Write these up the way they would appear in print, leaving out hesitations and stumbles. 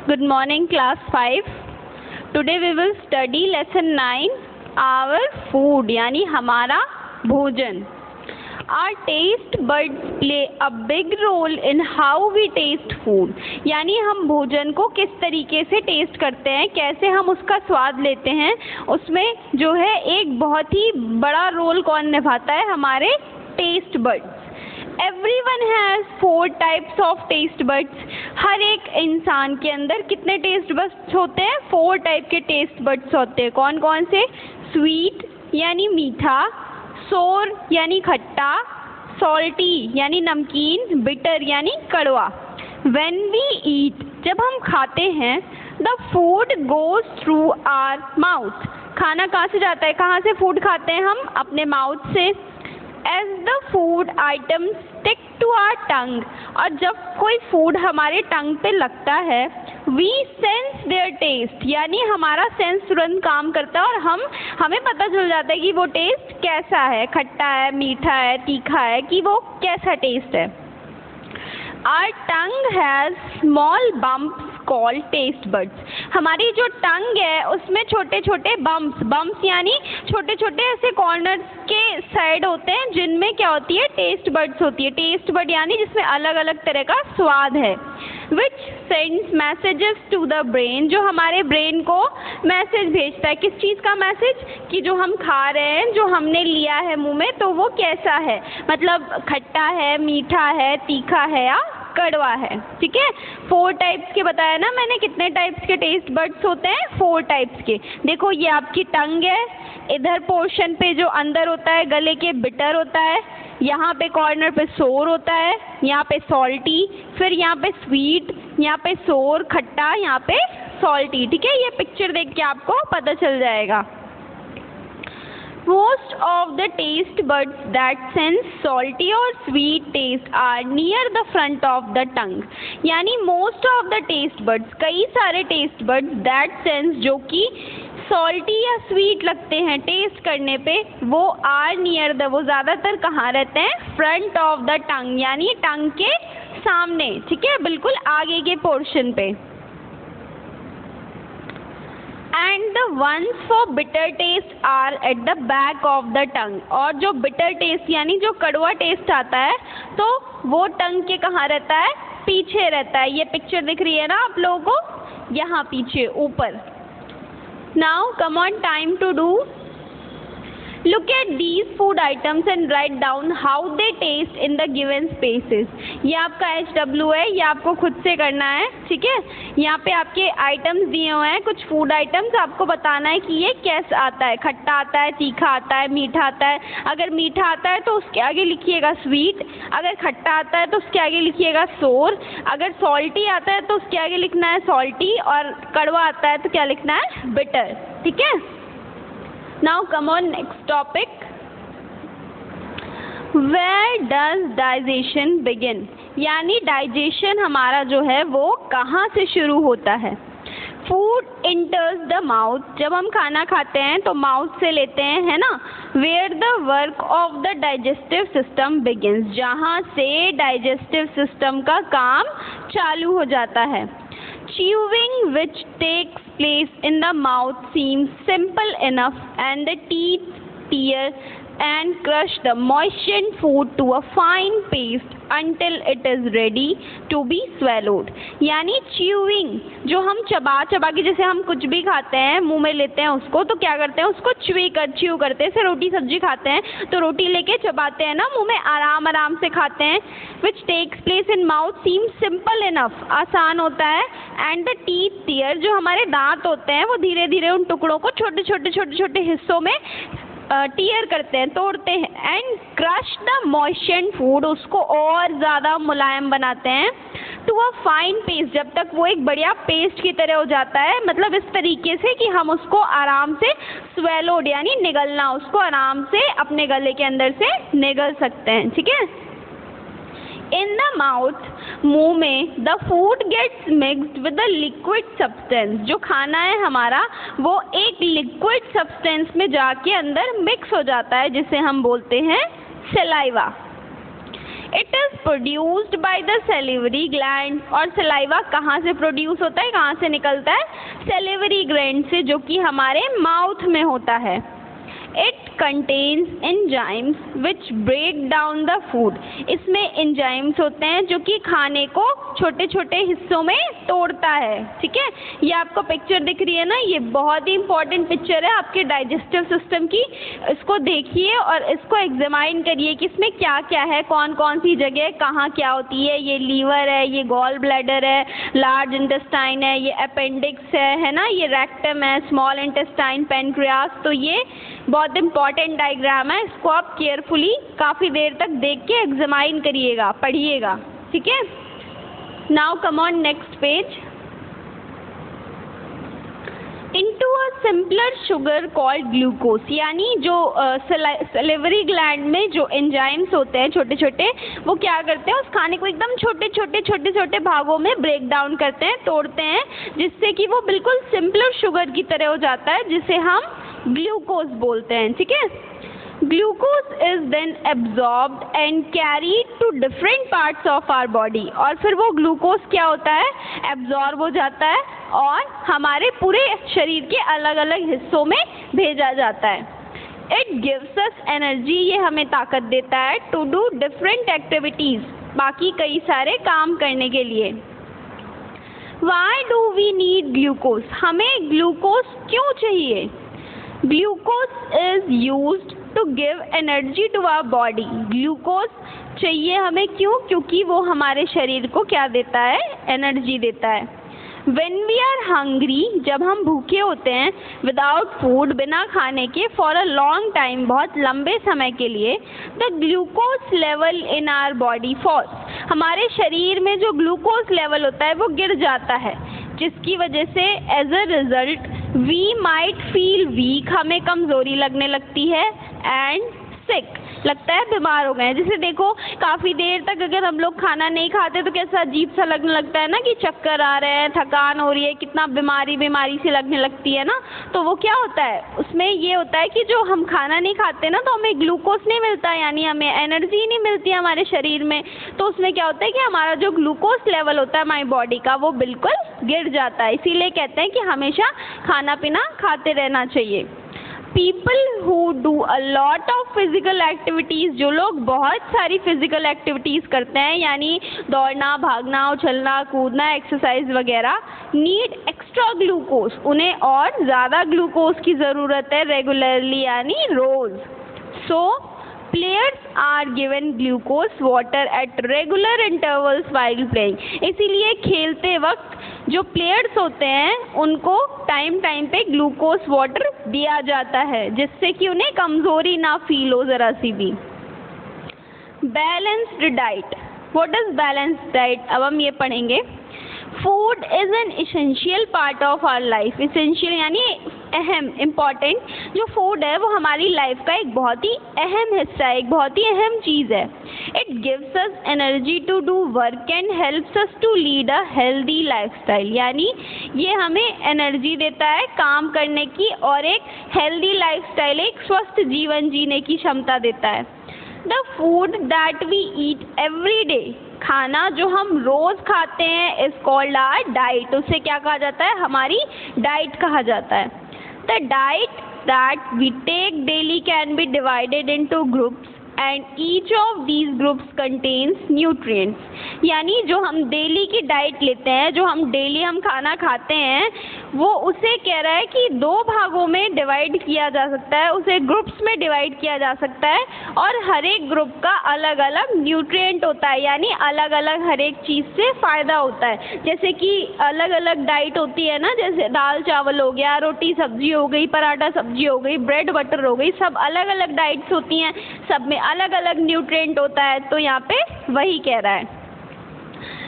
Good morning, class 5. Today we will study lesson 9, our food, यानी हमारा भोजन. Our taste buds play a big role in how we taste food. यानी हम भोजन को किस तरीके से टेस्ट करते हैं, कैसे हम उसका स्वाद लेते हैं, उसमें जो है एक बहुत ही बड़ा रोल कौन निभाता है, हमारे taste buds. Everyone has 4 types of taste buds. हर एक इंसान के अंदर कितने टेस्ट बड्स होते हैं? 4 टाइप के टेस्ट बड्स होते हैं. कौन कौन से? स्वीट यानी मीठा, सोर यानी खट्टा, सॉल्टी यानी नमकीन, बिटर यानी कड़वा. When we eat, जब हम खाते हैं, the food goes through our mouth. खाना कहाँ से जाता है? कहाँ से फूड खाते हैं हम? अपने माउथ से. As the food items stick to our tongue, और जब कोई फूड हमारे टंग पे लगता है, we sense their taste, यानी हमारा सेंस तुरंत काम करता है और हमें पता चल जाता है कि वो टेस्ट कैसा है, खट्टा है, मीठा है, तीखा है, कि वो कैसा टेस्ट है. Our tongue has small bumps called taste buds. हमारी जो टंग है उसमें छोटे छोटे बम्प्स यानी छोटे छोटे ऐसे कॉर्नर्स के साइड होते हैं जिनमें क्या होती है? टेस्ट बड्स होती है. टेस्ट बड यानी जिसमें अलग अलग तरह का स्वाद है. Which sends messages to the brain, जो हमारे ब्रेन को मैसेज भेजता है. किस चीज़ का मैसेज? कि जो हम खा रहे हैं, जो हमने लिया है मुंह में, तो वो कैसा है, मतलब खट्टा है, मीठा है, तीखा है या कड़वा है. ठीक है. 4 टाइप्स के बताया ना मैंने. कितने टाइप्स के टेस्ट बड्स होते हैं? 4 टाइप्स के. देखो ये आपकी टंग है, इधर पोर्शन पे जो अंदर होता है गले के बिटर होता है, यहाँ पे कॉर्नर पे सोर होता है, यहाँ पे सॉल्टी, फिर यहाँ पे स्वीट, यहाँ पे सोर खट्टा, यहाँ पे सॉल्टी. ठीक है. ये पिक्चर देख के आपको पता चल जाएगा. Most of the taste buds that sense salty or sweet taste are near the front of the tongue. यानी most of the taste buds, कई सारे taste buds that sense जो कि salty या sweet लगते हैं टेस्ट करने पे, वो are near the, वो ज़्यादातर कहाँ रहते हैं? front of the tongue, यानी टंग के सामने. ठीक है. बिल्कुल आगे के पोर्शन पे. And the ones for bitter taste are at the back of the tongue. और जो bitter taste यानी जो कड़वा टेस्ट आता है, तो वो टंग के कहाँ रहता है? पीछे रहता है. ये पिक्चर दिख रही है ना आप लोगों को? यहाँ पीछे ऊपर. Now come on, time to do. Look at these food items and write down how they taste in the given spaces. ये आपका HW है, ये आपको खुद से करना है. ठीक है. यहाँ पे आपके आइटम्स दिए हुए हैं, कुछ फूड आइटम्स. आपको बताना है कि ये कैसा आता है. खट्टा आता है, तीखा आता है, मीठा आता है. अगर मीठा आता है तो उसके आगे लिखिएगा स्वीट. अगर खट्टा आता है तो उसके आगे लिखिएगा सोर. अगर सॉल्टी आता है तो उसके आगे लिखना है सॉल्टी. और कड़वा आता है तो क्या लिखना है? बिटर. ठीक है. Now come on, next topic. Where does digestion begin? यानी डाइजेशन हमारा जो है वो कहाँ से शुरू होता है? Food enters the mouth. जब हम खाना खाते हैं तो माउथ से लेते हैं, है ना? Where the work of the digestive system begins. जहाँ से डाइजेस्टिव सिस्टम का काम चालू हो जाता है. Chewing, which takes place in the mouth, seems simple enough, and the teeth tear and crush the moistened food to a fine paste until it is ready to be swallowed. यानी chewing, जो हम चबा के, जैसे हम कुछ भी खाते हैं मुंह में लेते हैं उसको, तो क्या करते हैं? उसको च्यू करते हैं. जैसे रोटी सब्जी खाते हैं तो रोटी लेके चबाते हैं ना, मुंह में आराम से खाते हैं. Which takes place in mouth seems simple enough, आसान होता है. And the teeth tear, जो हमारे दांत होते हैं वो धीरे धीरे उन टुकड़ों को छोटे हिस्सों में टीयर करते हैं, तोड़ते हैं. एंड क्रश द मॉइस्चर्ड फूड, उसको और ज़्यादा मुलायम बनाते हैं. टू अ फाइन पेस्ट, जब तक वो एक बढ़िया पेस्ट की तरह हो जाता है, मतलब इस तरीके से कि हम उसको आराम से स्वेलोड यानी निगलना, उसको आराम से अपने गले के अंदर से निगल सकते हैं. ठीक है. इन द माउथ, मुंह में, the food gets mixed with the liquid substance. जो खाना है हमारा वो एक लिक्विड सब्सटेंस में जाके अंदर मिक्स हो जाता है, जिसे हम बोलते हैं saliva. It is produced by the salivary gland, और सलाइवा कहाँ से प्रोड्यूस होता है, कहाँ से निकलता है, सैलिवरी ग्लैंड से, जो कि हमारे माउथ में होता है। It contains enzymes which break down the food, इसमें एंजाइम्स होते हैं जो कि खाने को छोटे छोटे हिस्सों में तोड़ता है। ठीक है, ये आपको पिक्चर दिख रही है ना, ये बहुत ही इंपॉर्टेंट पिक्चर है आपके डाइजेस्टिव सिस्टम की। इसको देखिए और इसको एग्जामाइन करिए कि इसमें क्या क्या है, कौन कौन सी जगह कहाँ क्या होती है। ये लीवर है, ये गॉल ब्लैडर है, लार्ज इंटेस्टाइन है, ये अपेंडिक्स है ना, ये रेक्टम है, स्मॉल इंटेस्टाइन, पेनक्रियास। तो ये बहुत इंपॉर्टेंट डायग्राम है, इसको आप केयरफुली काफ़ी देर तक देख के एग्जामाइन करिएगा, पढ़िएगा। ठीक है, now come on next page. Into a simpler sugar called glucose, यानी जो सैलिवरी ग्लैंड में जो एंजाइम्स होते हैं छोटे छोटे, वो क्या करते हैं, उस खाने को एकदम छोटे छोटे भागों में ब्रेक डाउन करते हैं, तोड़ते हैं, जिससे कि वो बिल्कुल सिंपलर शुगर की तरह हो जाता है, जिसे हम ग्लूकोज बोलते हैं। ठीक है, glucose is then absorbed and carried to different parts of our body, और फिर वो ग्लूकोज क्या होता है, एब्जॉर्ब हो जाता है और हमारे पूरे शरीर के अलग अलग हिस्सों में भेजा जाता है। इट गिव्स अस एनर्जी, ये हमें ताकत देता है, टू डू डिफरेंट एक्टिविटीज़, बाकी कई सारे काम करने के लिए। Why do we need glucose, हमें ग्लूकोज क्यों चाहिए? Glucose is used to give energy to our body, glucose चाहिए हमें क्यों? क्योंकि वो हमारे शरीर को क्या देता है, एनर्जी देता है। When we are hungry, जब हम भूखे होते हैं, विदाउट फूड, बिना खाने के, फॉर अ लॉन्ग टाइम, बहुत लंबे समय के लिए, the glucose level in our body falls, हमारे शरीर में जो ग्लूकोज लेवल होता है वो गिर जाता है, जिसकी वजह से as a result we might feel weak, हमें कमज़ोरी लगने लगती है, एंड सिक, लगता है बीमार हो गए हैं। जैसे देखो काफ़ी देर तक अगर हम लोग खाना नहीं खाते तो कैसा अजीब सा लगने लगता है ना, कि चक्कर आ रहे हैं, थकान हो रही है, कितना बीमारी सी लगने लगती है ना। तो वो क्या होता है, उसमें ये होता है कि जो हम खाना नहीं खाते ना, तो हमें ग्लूकोज नहीं मिलता, यानी हमें एनर्जी नहीं मिलती हमारे शरीर में। तो उसमें क्या होता है कि हमारा जो ग्लूकोज लेवल होता है हमारी बॉडी का, वो बिल्कुल गिर जाता है। इसीलिए कहते हैं कि हमेशा खाना पीना खाते रहना चाहिए। People who do a lot of physical activities, जो लोग बहुत सारी फिजिकल एक्टिविटीज़ करते हैं, यानी दौड़ना, भागना, उछलना, कूदना, एक्सरसाइज वगैरह, नीड एक्स्ट्रा ग्लूकोज, उन्हें और ज़्यादा ग्लूकोज की ज़रूरत है रेगुलरली, यानी रोज़। So players are given glucose water at regular intervals while playing, इसीलिए खेलते वक्त जो प्लेयर्स होते हैं उनको टाइम पे ग्लूकोज वाटर दिया जाता है, जिससे कि उन्हें कमज़ोरी ना फील हो ज़रा सी भी। Balanced diet, what is balanced diet, अब हम ये पढ़ेंगे। Food is an essential part of our life, essential यानी अहम, इम्पॉर्टेंट, जो फूड है वो हमारी लाइफ का एक बहुत ही अहम हिस्सा है, एक बहुत ही अहम चीज़ है। It gives us energy to do work and helps us to lead a healthy lifestyle, यानी ये हमें एनर्जी देता है काम करने की और एक हेल्दी लाइफस्टाइल, एक स्वस्थ जीवन जीने की क्षमता देता है। The food that we eat every day, खाना जो हम रोज़ खाते हैं, इज कॉल्ड आवर डाइट, उसे क्या कहा जाता है, हमारी डाइट कहा जाता है। The diet that we take daily can be divided into groups and each of these groups contains nutrients, यानी जो हम डेली की डाइट लेते हैं, जो हम डेली खाना खाते हैं, वो उसे कह रहा है कि 2 भागों में डिवाइड किया जा सकता है, उसे ग्रुप्स में डिवाइड किया जा सकता है, और हर एक ग्रुप का अलग अलग न्यूट्रिएंट होता है, यानी अलग अलग हर एक चीज़ से फ़ायदा होता है। जैसे कि अलग अलग डाइट होती है ना, जैसे दाल चावल हो गया, रोटी सब्जी हो गई, पराठा सब्जी हो गई, ब्रेड बटर हो गई, सब अलग अलग डाइट्स होती हैं, सब में अलग अलग न्यूट्रिएंट होता है। तो यहाँ पे वही कह रहा है,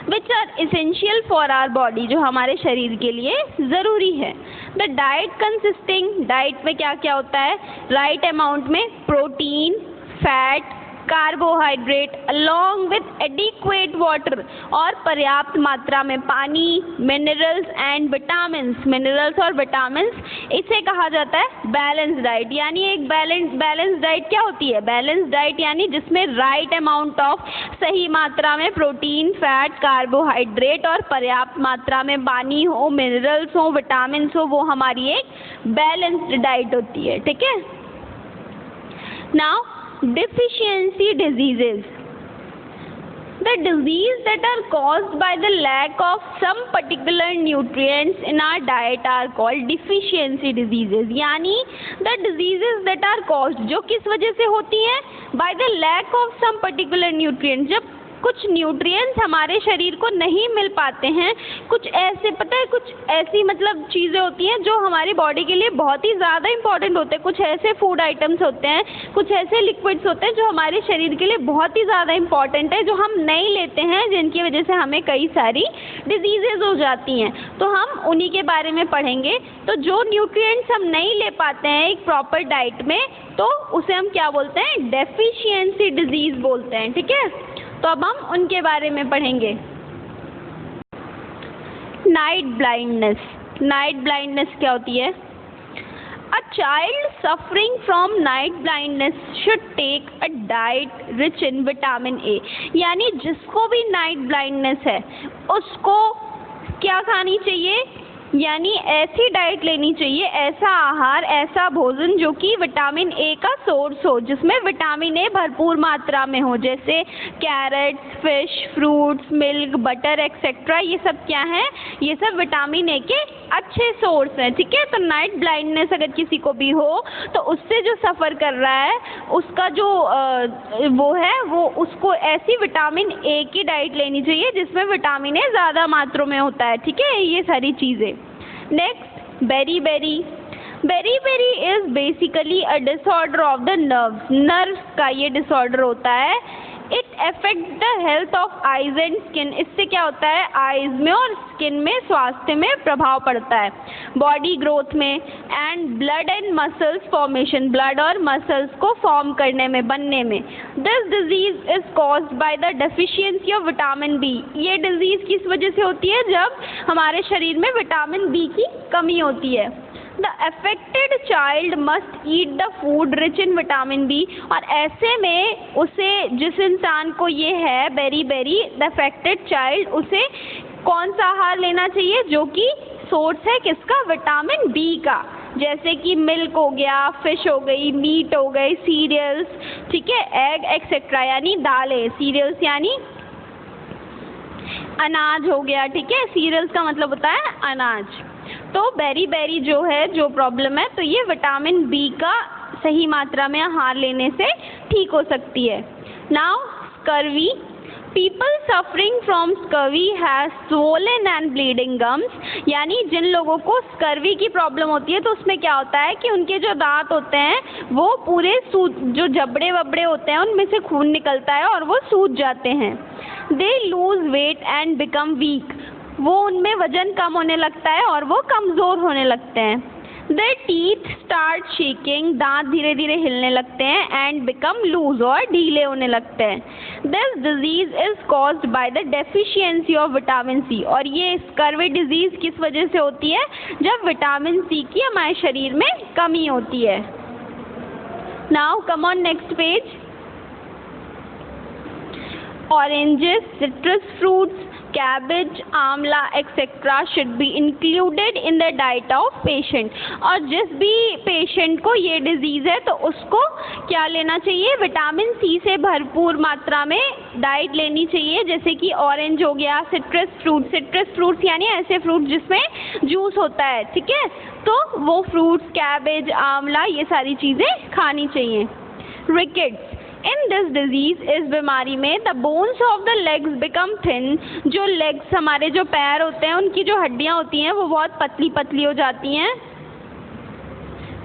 which are essential for our body, जो हमारे शरीर के लिए ज़रूरी है। द डाइट कंसिस्टिंग, डाइट में क्या क्या होता है, राइट अमाउंट में protein, fat, carbohydrate along with adequate water और पर्याप्त मात्रा में पानी, मिनरल्स एंड विटामिन्स, मिनरल्स और विटामिन्स, इसे कहा जाता है बैलेंस डाइट। यानी एक बैलेंस डाइट क्या होती है? बैलेंस डाइट यानी जिसमें राइट अमाउंट ऑफ, सही मात्रा में प्रोटीन, फैट, कार्बोहाइड्रेट और पर्याप्त मात्रा में पानी हो, मिनरल्स हो, विटामिन्स हो, वो हमारी एक बैलेंस्ड डाइट होती है। ठीक है। Now deficiency diseases. The disease that are caused by the lack of some particular nutrients in our diet are called deficiency diseases. यानी the diseases that are caused, जो किस वजह से होती हैं? By the lack of some particular nutrients. जब कुछ nutrients हमारे शरीर को नहीं मिल पाते हैं, कुछ ऐसे, पता है, कुछ ऐसी मतलब चीज़ें होती हैं जो हमारी बॉडी के लिए बहुत ही ज़्यादा इंपॉर्टेंट होते हैं। कुछ ऐसे फूड आइटम्स होते हैं, कुछ ऐसे लिक्विड्स होते हैं जो हमारे शरीर के लिए बहुत ही ज़्यादा इंपॉर्टेंट है, जो हम नहीं लेते हैं, जिनकी वजह से हमें कई सारी डिजीजेज हो जाती हैं। तो हम उन्हीं के बारे में पढ़ेंगे। तो जो न्यूट्रिएंट्स हम नहीं ले पाते हैं एक प्रॉपर डाइट में, तो उसे हम क्या बोलते हैं? डेफिशिएंसी डिजीज़ बोलते हैं। ठीक है। तो अब हम उनके बारे में पढ़ेंगे। Night blindness. नाइट ब्लाइंडनेस क्या होती है? A child suffering from night blindness should take a diet rich in vitamin A. यानी जिसको भी नाइट ब्लाइंडनेस है उसको क्या खानी चाहिए? यानी ऐसी डाइट लेनी चाहिए, ऐसा आहार, ऐसा भोजन जो कि विटामिन ए का सोर्स हो, जिसमें विटामिन ए भरपूर मात्रा में हो, जैसे carrots, fish, fruits, milk, butter etcetera. ये सब क्या है? ये सब विटामिन ए के अच्छे सोर्स हैं। ठीक है। तो नाइट ब्लाइंडनेस अगर किसी को भी हो तो उससे जो सफ़र कर रहा है उसका जो वो उसको ऐसी विटामिन ए की डाइट लेनी चाहिए जिसमें विटामिन ए ज़्यादा मात्रा में होता है। ठीक है। ये सारी चीज़ें। Next, beriberi. Beriberi is basically a disorder of the nerves का ये डिसऑर्डर होता है। It affect the health of eyes and skin. इससे क्या होता है? आइज में और स्किन में, स्वास्थ्य में प्रभाव पड़ता है, बॉडी ग्रोथ में, and blood and muscles formation, blood और मसल्स को फॉर्म करने में, बनने में। This disease is caused by the deficiency of vitamin B. ये डिजीज किस वजह से होती है? जब हमारे शरीर में विटामिन बी की कमी होती है। The affected child must eat the food rich in vitamin B। और ऐसे में उसे, जिस इंसान को ये है बेरी-बेरी, the affected child, उसे कौन सा आहार लेना चाहिए जो कि सोर्स है किसका? विटामिन बी का। जैसे कि मिल्क हो गया, फिश हो गई, मीट हो गई, सीरियल्स, ठीक है, एग एक्सेट्रा, यानी दालें, सीरियल्स यानी अनाज हो गया। ठीक है। सीरियल्स का मतलब होता है अनाज। तो बेरी-बेरी जो है, जो प्रॉब्लम है, तो ये विटामिन बी का सही मात्रा में आहार लेने से ठीक हो सकती है। Now scurvy. People suffering from scurvy has swollen and bleeding gums. यानी जिन लोगों को स्कर्वी की प्रॉब्लम होती है तो उसमें क्या होता है कि उनके जो दांत होते हैं वो पूरे जो जबड़े वबड़े होते हैं उनमें से खून निकलता है और वो सूज जाते हैं। They lose weight and become weak. वो उनमें वजन कम होने लगता है और वो कमज़ोर होने लगते हैं। Their teeth start shaking। दांत धीरे धीरे हिलने लगते हैं। एंड बिकम लूज, और ढीले होने लगते हैं। This disease is caused by the deficiency of vitamin C. और ये स्कर्वी डिजीज किस वजह से होती है? जब विटामिन सी की हमारे शरीर में कमी होती है। Now come on next page. Oranges, citrus fruits, cabbage, amla etcetera should be included in the diet of patient. और जिस भी पेशेंट को ये डिजीज़ है तो उसको क्या लेना चाहिए? विटामिन सी से भरपूर मात्रा में डाइट लेनी चाहिए। जैसे कि ऑरेंज हो गया, सिट्रस फ्रूट्स यानी ऐसे फ्रूट जिसमें जूस होता है। ठीक है। तो वो फ्रूट्स, कैबेज, आंवला, ये सारी चीज़ें खानी चाहिए। रिकेट्स। इन दिस डिजीज, इस बीमारी में the bones of the legs become thin. जो लेग्स, हमारे जो पैर होते हैं, उनकी जो हड्डियां होती हैं वो बहुत पतली पतली हो जाती हैं।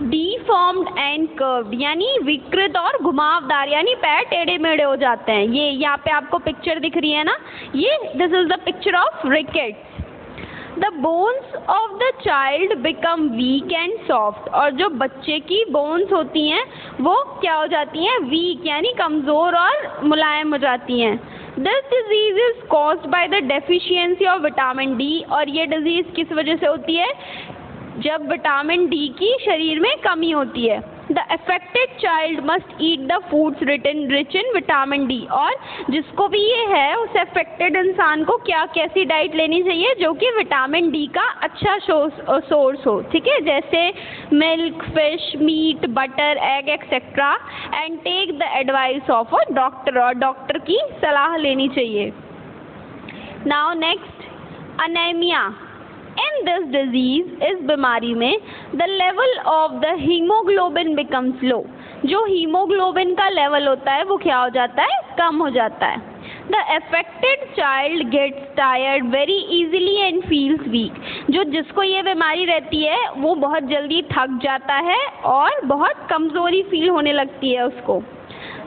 डीफॉर्म्ड एंड कर्व्ड, यानी विकृत और घुमावदार, यानी पैर टेढ़े मेढ़े हो जाते हैं। ये यहाँ पे आपको पिक्चर दिख रही है ना, ये this is the picture of rickets. The bones of the child become weak and soft, और जो बच्चे की बोन्स होती हैं वो क्या हो जाती हैं, वीक यानी कमज़ोर और मुलायम हो जाती हैं। This disease is caused by the deficiency of vitamin D, और ये डिजीज़ किस वजह से होती है, जब विटामिन डी की शरीर में कमी होती है। The affected child must eat the foods rich in vitamin D, और जिसको भी ये है उस अफेक्टेड इंसान को क्या कैसी डाइट लेनी चाहिए, जो कि विटामिन डी का अच्छा सोर्स हो, ठीक है, जैसे milk, fish, meat, butter, egg etcetera, and take the advice of a doctor, और डॉक्टर की सलाह लेनी चाहिए। Now next, anemia. In this disease, इस बीमारी में the level of the hemoglobin becomes low, जो हीमोग्लोबिन का लेवल होता है वो क्या हो जाता है, कम हो जाता है। The affected child gets tired very easily and feels weak, जो जिसको ये बीमारी रहती है वो बहुत जल्दी थक जाता है और बहुत कमज़ोरी फील होने लगती है उसको।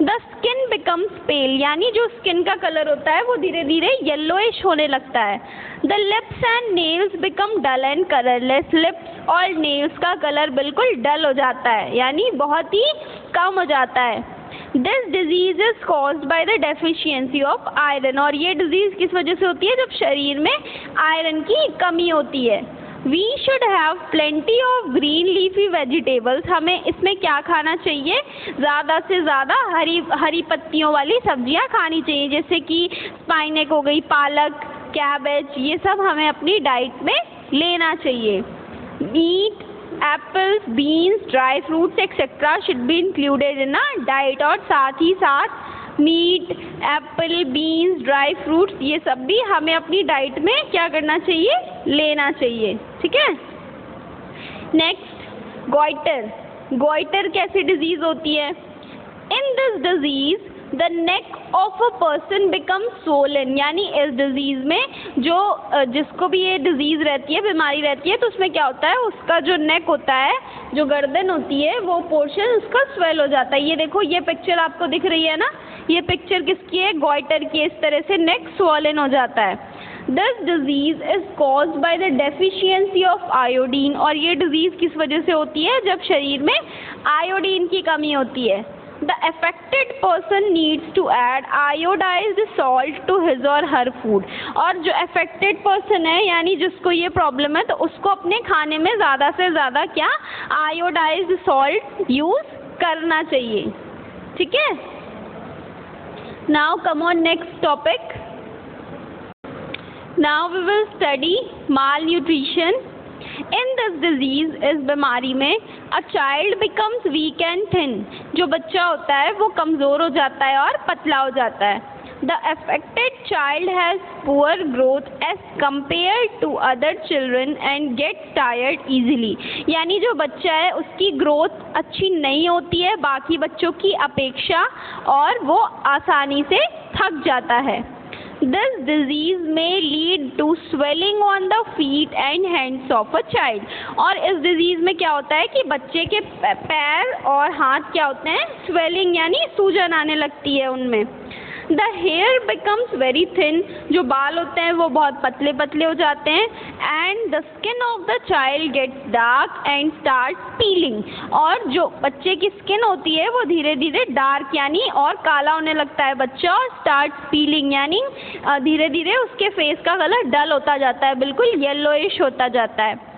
द स्किन बिकम्स पेल, यानी जो स्किन का कलर होता है वो धीरे धीरे येलोइश होने लगता है। The lips and nails become dull and colourless, lips और नेल्स का कलर बिल्कुल डल हो जाता है, यानी बहुत ही कम हो जाता है। This disease is caused by the deficiency of iron, और ये डिजीज़ किस वजह से होती है, जब शरीर में आयरन की कमी होती है। We should have plenty of green leafy vegetables, हमें इसमें क्या खाना चाहिए, ज़्यादा से ज़्यादा हरी पत्तियों वाली सब्जियां खानी चाहिए, जैसे कि स्पाइनक हो गई, पालक, कैबेज, ये सब हमें अपनी डाइट में लेना चाहिए। Meat, apples, beans, dry fruits etcetera should be included in a diet, और साथ ही साथ meat, apple, beans, dry fruits, ये सब भी हमें अपनी डाइट में क्या करना चाहिए, लेना चाहिए, ठीक है। Next, goitre. गॉइटर कैसी डिजीज़ होती है? In this disease the neck of a person become Solan, यानी इस डिजीज़ में जो जिसको भी ये डिजीज़ रहती है, बीमारी रहती है, तो उसमें क्या होता है, उसका जो नेक होता है, जो गर्दन होती है, वो पोर्शन उसका स्वेल हो जाता है। ये देखो, ये पिक्चर आपको दिख रही है ना, ये पिक्चर किसकी है, गॉइटर की। इस तरह से नेक स्वॉलन हो जाता है। This disease is caused by the deficiency of iodine, और ये डिजीज़ किस वजह से होती है, जब शरीर में आयोडीन की कमी होती है। The affected person needs to add iodized salt to his or her food, और जो affected person है, यानी जिसको ये प्रॉब्लम है, तो उसको अपने खाने में ज़्यादा से ज़्यादा क्या, iodized salt यूज़ करना चाहिए, ठीक है। Now come on next topic. Now we will study malnutrition. In this disease, इस बीमारी में a child becomes week and thin, जो बच्चा होता है वो कमज़ोर हो जाता है और पतला हो जाता है। The affected child has poor growth as compare to other children and gets tired easily, यानी जो बच्चा है उसकी ग्रोथ अच्छी नहीं होती है बाकी बच्चों की अपेक्षा, और वो आसानी से थक जाता है। This disease may lead to swelling on the feet and hands of a child, और इस डिजीज़ में क्या होता है कि बच्चे के पैर और हाथ क्या होते हैं, swelling यानी सूजन आने लगती है उनमें। The hair becomes very thin, जो बाल होते हैं वो बहुत पतले पतले हो जाते हैं। And the skin of the child gets dark and starts peeling, और जो बच्चे की स्किन होती है वो धीरे धीरे डार्क यानी और काला होने लगता है बच्चा, और starts peeling यानी धीरे धीरे उसके फेस का कलर डल होता जाता है, बिल्कुल येलोइश होता जाता है।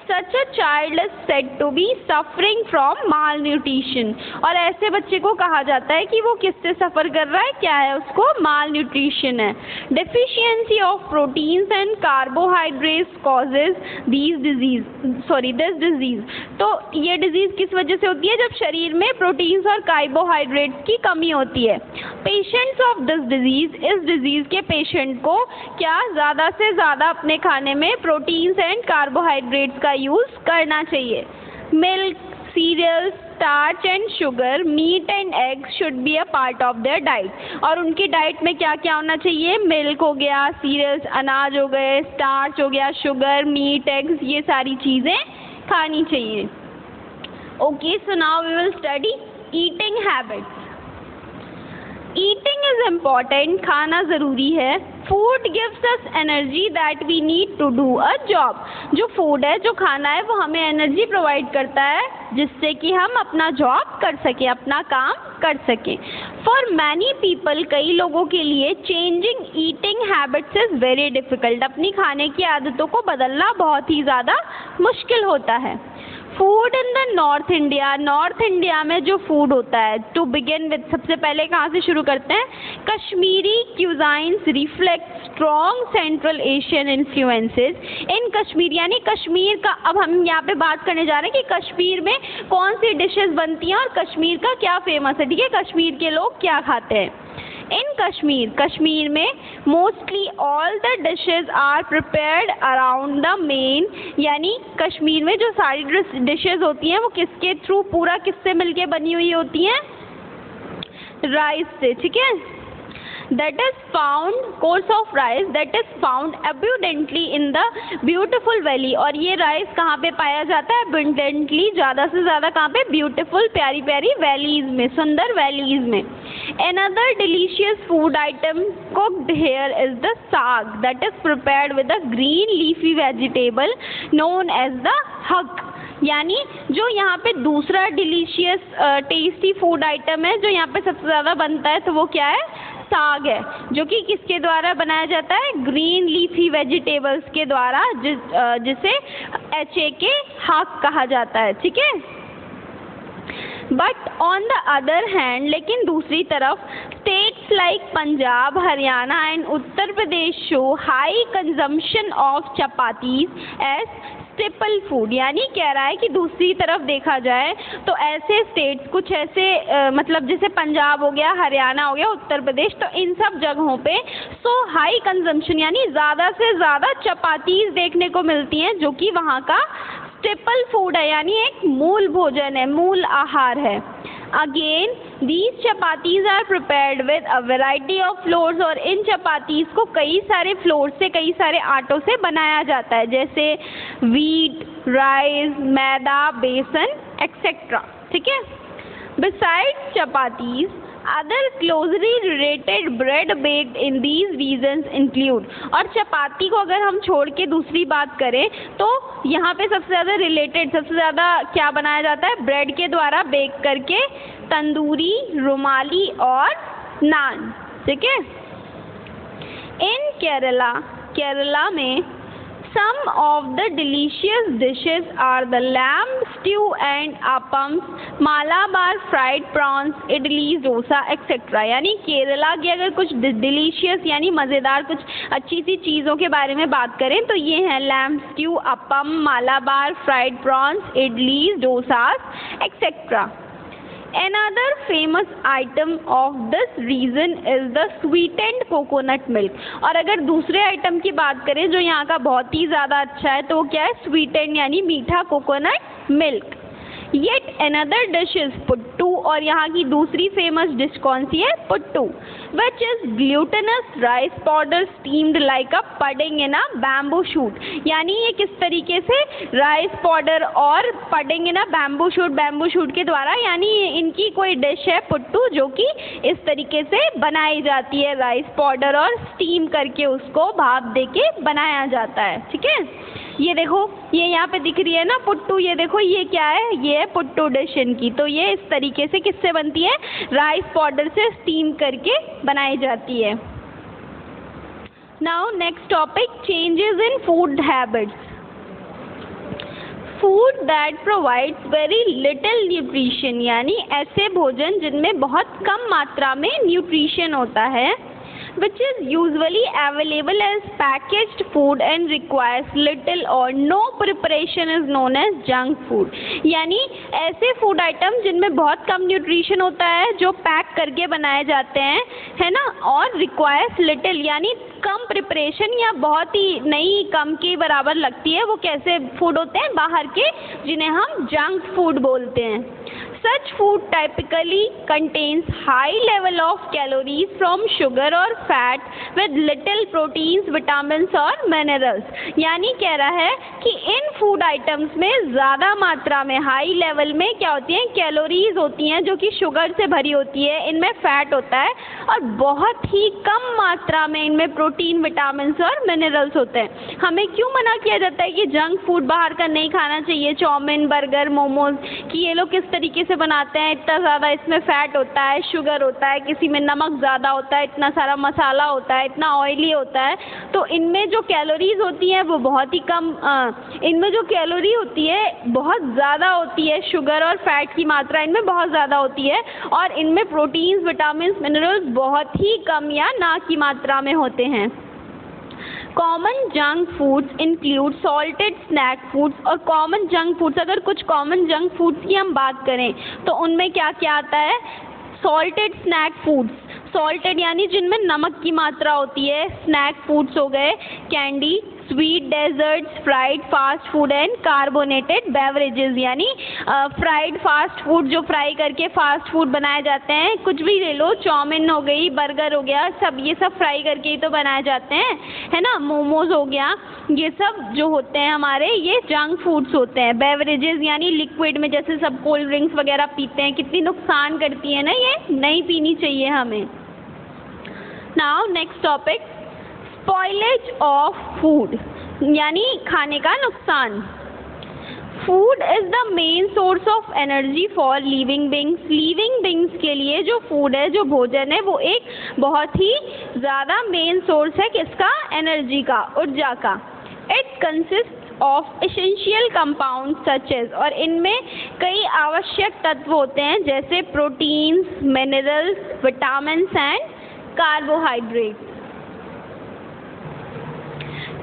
Such a child is said to be suffering from malnutrition, और ऐसे बच्चे को कहा जाता है कि वो किससे सफ़र कर रहा है, क्या है उसको, malnutrition है। Deficiency of proteins and carbohydrates causes this disease, तो ये डिजीज़ किस वजह से होती है, जब शरीर में प्रोटीन्स और कार्बोहाइड्रेट्स की कमी होती है। पेशेंट्स ऑफ दिस डिजीज़, इस डिजीज़ के पेशेंट को क्या ज़्यादा से ज़्यादा अपने खाने में प्रोटीन्स एंड कार्बोहाइड्रेट्स का यूज़ करना चाहिए। Milk, cereals, starch and sugar, meat and eggs should be a part of their diet, और उनकी डाइट में क्या क्या होना चाहिए, मिल्क हो गया, सीरियल्स अनाज हो गए, स्टार्च हो गया, शुगर, मीट, एग्स, ये सारी चीज़ें खानी चाहिए। Okay, so now we will study eating habits. Eating is important, खाना ज़रूरी है। Food gives us energy that we need to do a job. जो फूड है, जो खाना है, वो हमें एनर्जी प्रोवाइड करता है जिससे कि हम अपना जॉब कर सकें, अपना काम कर सकें। फॉर मैनी पीपल, कई लोगों के लिए changing eating habits is very difficult. अपनी खाने की आदतों को बदलना बहुत ही ज़्यादा मुश्किल होता है। Food in the north India में जो फूड होता है, टू बिगिन विद, सबसे पहले कहाँ से शुरू करते हैं? Kashmiri cuisines reflect strong Central Asian influences in Kashmir, यानी कश्मीर का, अब हम यहाँ पे बात करने जा रहे हैं कि कश्मीर में कौन सी डिशेस बनती हैं और कश्मीर का क्या फेमस है, ठीक है, कश्मीर के लोग क्या खाते हैं। इन कश्मीर में mostly all the dishes are prepared around the main, यानी कश्मीर में जो सारी डिशेज होती हैं वो किसके थ्रू, पूरा किससे मिलके बनी हुई होती हैं? राइस से, ठीक है। that is found, course of rice that is found abundantly in the beautiful valley, और ये राइस कहाँ पे पाया जाता है? abundantly, ज़्यादा से ज़्यादा कहाँ पे? beautiful, प्यारी प्यारी वैलीज में, सुंदर वैलीज में। another delicious food item cooked here is the saag that is prepared with a green leafy vegetable known as the haq, यानी जो यहाँ पे दूसरा डिलीशियस टेस्टी फूड आइटम है जो यहाँ पे सबसे ज़्यादा बनता है, तो वो क्या है? साग है, जो कि किसके द्वारा बनाया जाता है? ग्रीन लीफी वेजिटेबल्स के द्वारा, जिसे HAK हाक कहा जाता है, ठीक है। But on the other hand, लेकिन दूसरी तरफ, states like Punjab, Haryana and Uttar Pradesh show high consumption of chapatis as staple food, यानी कह रहा है कि दूसरी तरफ देखा जाए तो ऐसे स्टेट्स, कुछ ऐसे मतलब जैसे पंजाब हो गया, हरियाणा हो गया, उत्तर प्रदेश, तो इन सब जगहों पे सो हाई कंजम्पशन, यानी ज़्यादा से ज़्यादा चपातीज देखने को मिलती हैं, जो कि वहाँ का स्टेपल फूड है, यानी एक मूल भोजन है, मूल आहार है। Again these chapatis are prepared with a variety of flours, और इन चपातीज को कई सारे फ्लोर से, कई सारे आटों से बनाया जाता है, जैसे वीट, राइस, मैदा, बेसन एक्सेट्रा, ठीक है। Besides chapatis, other closely related bread baked in these regions include, और चपाती को अगर हम छोड़ के दूसरी बात करें तो यहाँ पे सबसे ज़्यादा रिलेटेड, सबसे ज़्यादा क्या बनाया जाता है? ब्रेड के द्वारा बेक करके, तंदूरी, रुमाली और नान, ठीक है। इन केरला में some of the delicious dishes are the lamb stew and appams, Malabar fried prawns, idli, dosa etc, यानी केरला की अगर कुछ डिलीशियस यानी मज़ेदार कुछ अच्छी सी चीज़ों के बारे में बात करें तो ये हैं lamb stew, appam, Malabar fried prawns, idlis, dosas etcetera. Another famous item of this region is the sweetened coconut milk, और अगर दूसरे आइटम की बात करें जो यहाँ का बहुत ही ज़्यादा अच्छा है तो वो क्या है? स्वीटेंड यानी मीठा coconut milk. Yet another dish is puttu, और यहाँ की दूसरी फेमस डिश कौन सी है? Puttu, which is glutinous rice powder steamed like a pudding in a bamboo shoot, यानी ये किस तरीके से राइस पाउडर और pudding in a bamboo shoot के द्वारा, यानी इनकी कोई डिश है पुट्टू जो कि इस तरीके से बनाई जाती है, राइस पाउडर और स्टीम करके उसको भाप दे के बनाया जाता है, ठीक है। ये देखो, ये यहाँ पे दिख रही है ना पुट्टू, ये देखो ये क्या है? ये है पुट्टू डिश इनकी, तो ये इस तरीके से किससे बनती है? राइस पाउडर से स्टीम करके बनाई जाती है। Now next topic, changes in food habits. Food that provides very little nutrition, यानी ऐसे भोजन जिनमें बहुत कम मात्रा में न्यूट्रिशन होता है, which is usually available as packaged food and requires little or no preparation is known as junk food, यानी ऐसे फूड आइटम जिनमें बहुत कम न्यूट्रिशन होता है, जो पैक करके बनाए जाते हैं, है ना, और requires little यानी कम प्रिपरेशन या बहुत ही नहीं, कम के बराबर लगती है, वो कैसे फूड होते हैं? बाहर के, जिन्हें हम जंक फूड बोलते हैं। Such food typically contains high level of calories from sugar or fat with little proteins, vitamins और minerals। यानी कह रहा है कि इन फूड आइटम्स में ज़्यादा मात्रा में हाई लेवल में क्या होती हैं, कैलोरीज होती हैं जो कि शुगर से भरी होती है, इनमें फैट होता है और बहुत ही कम मात्रा में इनमें प्रोटीन, विटामिन और मिनरल्स होते हैं। हमें क्यों मना किया जाता है कि जंक फूड बाहर का नहीं खाना चाहिए, चाउमीन, बर्गर, मोमोज, कि ये लोग किस तरीके से बनाते हैं, इतना ज़्यादा इसमें फ़ैट होता है, शुगर होता है, किसी में नमक ज़्यादा होता है, इतना सारा मसाला होता है, इतना ऑयली होता है। तो इनमें जो कैलोरीज होती हैं वो बहुत ही कम, इनमें जो कैलोरी होती है बहुत ज़्यादा होती है, शुगर और फैट की मात्रा इनमें बहुत ज़्यादा होती है और इनमें प्रोटीन्स, विटामिन, मिनरल्स बहुत ही कम या ना की मात्रा में होते हैं। Common junk foods include salted snack foods. और कॉमन जंक फूड्स, अगर कुछ कॉमन जंक फूड्स की हम बात करें तो उनमें क्या क्या आता है, सॉल्टेड स्नैक फूड्स, सॉल्टेड यानी जिनमें नमक की मात्रा होती है, स्नैक फूड्स हो गए, candy, sweet desserts, fried fast food and carbonated beverages, यानी फ्राइड फास्ट फूड जो फ्राई करके फास्ट फूड बनाए जाते हैं, कुछ भी ले लो, चाउमीन हो गई, बर्गर हो गया, सब ये सब फ्राई करके ही तो बनाए जाते हैं, है ना, मोमोज हो गया, ये सब जो होते हैं हमारे ये जंक फूड्स होते हैं। बेवरेजेस यानी लिक्विड में जैसे सब कोल्ड ड्रिंक्स वगैरह पीते हैं, कितनी नुकसान करती है ना, ये नहीं पीनी चाहिए हमें। Now next topic, spoilage of food, यानी खाने का नुकसान। Food is the main source of energy for living beings. Living beings के लिए जो फूड है, जो भोजन है, वो एक बहुत ही ज़्यादा मेन सोर्स है किसका, एनर्जी का, ऊर्जा का। It consist of essential compound such as, और इनमें कई आवश्यक तत्व होते हैं जैसे proteins, minerals, vitamins and carbohydrates.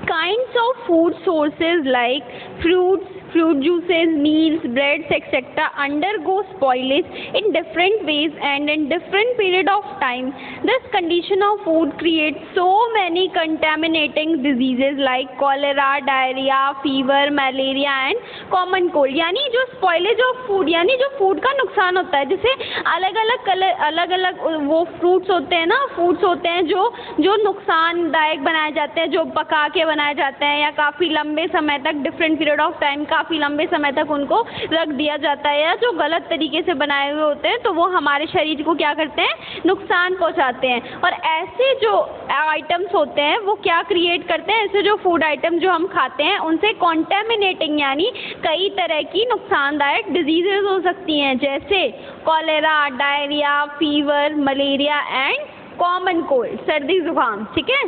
Kinds of food sources like fruits, fruit juices, meals, breads, etc. undergo spoilage in different ways and in different period of time. This condition of food creates so many contaminating diseases like cholera, diarrhea, fever, malaria and common cold. यानी जो spoilage of food, यानी जो food का नुकसान होता है, जैसे अलग अलग वो fruits होते हैं ना, foods होते हैं जो नुकसानदायक बनाए जाते हैं, जो पका के बनाए जाते हैं या काफ़ी लंबे समय तक, डिफरेंट पीरियड ऑफ टाइम, काफ़ी लंबे समय तक उनको रख दिया जाता है, या जो गलत तरीके से बनाए हुए होते हैं तो वो हमारे शरीर को क्या करते हैं, नुकसान पहुंचाते हैं। और ऐसे जो आइटम्स होते हैं वो क्या क्रिएट करते हैं, ऐसे जो फूड आइटम जो हम खाते हैं उनसे कॉन्टेमिनेटिंग यानी कई तरह की नुकसानदायक डिजीजेज हो सकती हैं, जैसे cholera, diarrhoea, fever, malaria and common cold, सर्दी जुकाम। ठीक है।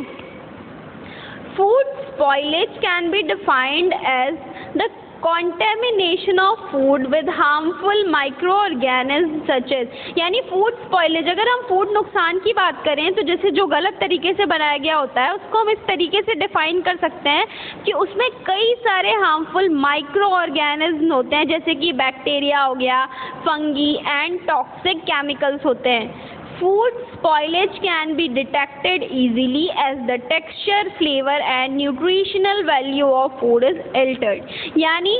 Food spoilage can be defined as the contamination of food with harmful microorganisms such as, यानी फूड स्पॉइलेज, अगर हम फूड नुकसान की बात करें तो जैसे जो गलत तरीके से बनाया गया होता है उसको हम इस तरीके से डिफाइन कर सकते हैं कि उसमें कई सारे हार्मफुल माइक्रो ऑर्गेनिज्म होते हैं, जैसे कि बैक्टीरिया हो गया, फंगी एंड टॉक्सिक केमिकल्स होते हैं। Food spoilage can be detected easily as the texture, flavor and nutritional value of food is altered। यानी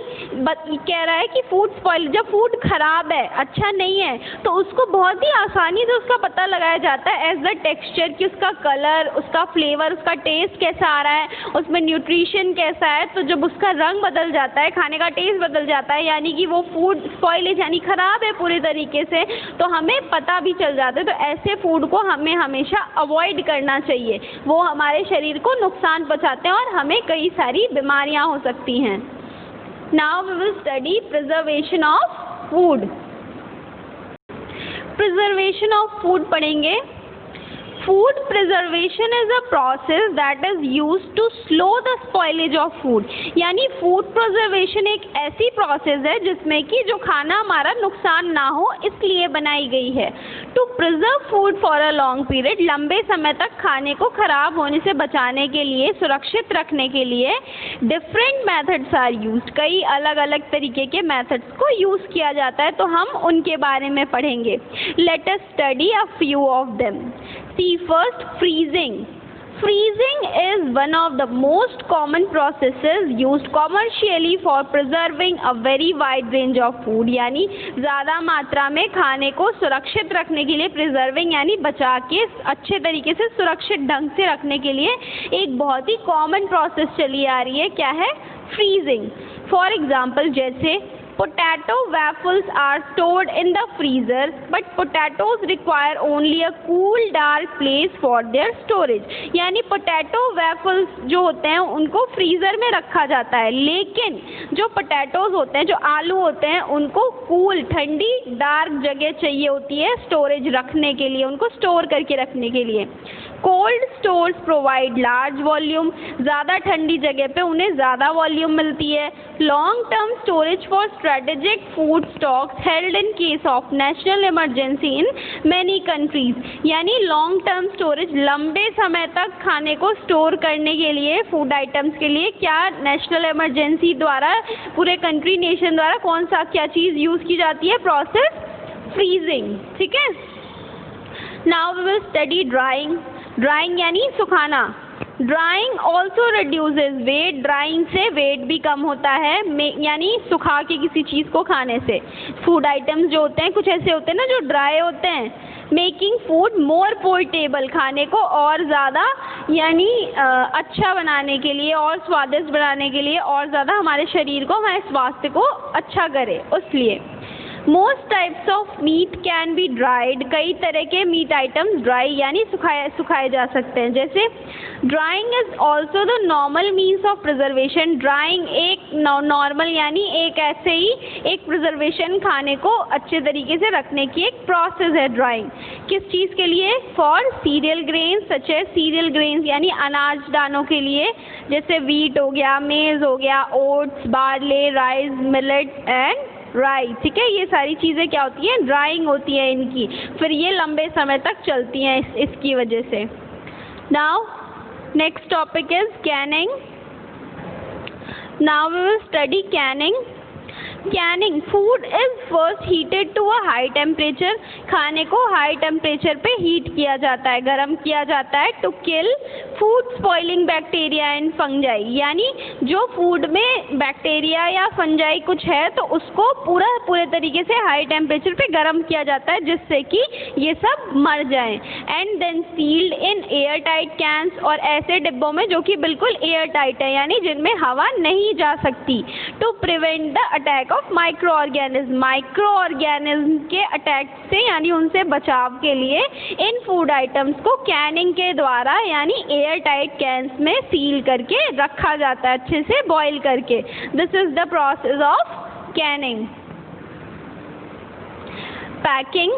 कह रहा है कि फूड स्पॉइल, जब फूड खराब है, अच्छा नहीं है, तो उसको बहुत ही आसानी से उसका पता लगाया जाता है एज द टेक्सचर, कि उसका कलर, उसका फ्लेवर, उसका टेस्ट कैसा आ रहा है, उसमें न्यूट्रिशन कैसा है। तो जब उसका रंग बदल जाता है, खाने का टेस्ट बदल जाता है, यानी कि वो फूड स्पॉइलेज यानी खराब है पूरे तरीके से, तो हमें पता भी चल जाता है। तो ऐसे फूड को हमें हमेशा अवॉइड करना चाहिए, वो हमारे शरीर को नुकसान पहुंचाते हैं और हमें कई सारी बीमारियां हो सकती हैं। Now we will study preservation of food. Preservation of food पढ़ेंगे। Food preservation is a process that is used to slow the spoilage of food। यानी फूड प्रिजर्वेशन एक ऐसी प्रोसेस है जिसमें कि जो खाना हमारा नुकसान ना हो इसलिए बनाई गई है। To preserve food for a long period, लंबे समय तक खाने को खराब होने से बचाने के लिए, सुरक्षित रखने के लिए डिफरेंट मेथड्स आर यूज्ड। कई अलग अलग तरीके के मेथड्स को यूज़ किया जाता है, तो हम उनके बारे में पढ़ेंगे। Let us study a few of them. See first, freezing. Freezing is one of the most common processes used commercially for preserving a very wide range of food. यानी ज़्यादा मात्रा में खाने को सुरक्षित रखने के लिए प्रिजर्विंग यानी बचा के अच्छे तरीके से सुरक्षित ढंग से रखने के लिए एक बहुत ही कॉमन प्रोसेस चली आ रही है. क्या है? फ्रीजिंग. फॉर एग्जाम्पल जैसे potato waffles are stored in the freezer, but potatoes require only a cool dark place for their storage. यानी potato waffles जो होते हैं उनको फ्रीज़र में रखा जाता है, लेकिन जो potatoes होते हैं, जो आलू होते हैं, उनको cool ठंडी डार्क जगह चाहिए होती है स्टोरेज रखने के लिए, उनको स्टोर करके रखने के लिए. Cold stores provide large volume. ज़्यादा ठंडी जगह पे उन्हें ज़्यादा वॉल्यूम मिलती है. Long term storage for strategic food stocks held in case of national emergency in many countries. यानी लॉन्ग टर्म स्टोरेज लंबे समय तक खाने को स्टोर करने के लिए फूड आइटम्स के लिए क्या नेशनल इमरजेंसी द्वारा पूरे कंट्री नेशन द्वारा कौन सा क्या चीज़ यूज़ की जाती है? Process freezing. ठीक है. Now we will study drying. Drying यानी सुखाना. Drying also reduces weight. Drying से वेट भी कम होता है, यानी सुखा के किसी चीज़ को खाने से. फूड आइटम्स जो होते हैं कुछ ऐसे होते हैं ना जो ड्राई होते हैं. मेकिंग फूड मोर पोर्टेबल. खाने को और ज़्यादा यानी अच्छा बनाने के लिए और स्वादिष्ट बनाने के लिए और ज़्यादा हमारे शरीर को हमारे स्वास्थ्य को अच्छा करे उसलिए. Most types of meat can be dried. कई तरह के मीट आइटम्स ड्राई यानी सुखाए जा सकते हैं. जैसे drawing is also the normal means of preservation. Drawing एक नॉर्मल यानी एक ऐसे ही एक प्रिजर्वेशन खाने को अच्छे तरीके से रखने की एक प्रोसेस है ड्राइंग. किस चीज़ के लिए? फॉर सीरियल ग्रेन्स सच है. सीरियल ग्रेन्स यानी अनाज दानों के लिए, जैसे वीट हो गया, मेज हो गया, oats, barley, rice, millet and rice. ठीक है. ये सारी चीज़ें क्या होती हैं? ड्राइंग होती है इनकी. फिर ये लंबे समय तक चलती हैं इसकी वजह से. Now next topic is canning. Now we will study canning. Canning food is first heated to a high temperature. खाने को हाई टेम्परेचर पे हीट किया जाता है, गर्म किया जाता है. To kill food spoiling bacteria and fungi. यानी जो फूड में बैक्टीरिया या फंजाई कुछ है तो उसको पूरे तरीके से हाई टेम्परेचर पे गर्म किया जाता है जिससे कि ये सब मर जाएं. And then sealed in air tight cans. और ऐसे डिब्बों में जो कि बिल्कुल एयर टाइट है यानी जिनमें हवा नहीं जा सकती. To prevent the attack of micro organism. Micro organism के अटैक से यानी उनसे बचाव के लिए इन फूड आइटम्स को कैनिंग के द्वारा यानी एयर टाइट कैंस में सील करके रखा जाता है, अच्छे से बॉईल करके. This is the process of canning. Packing.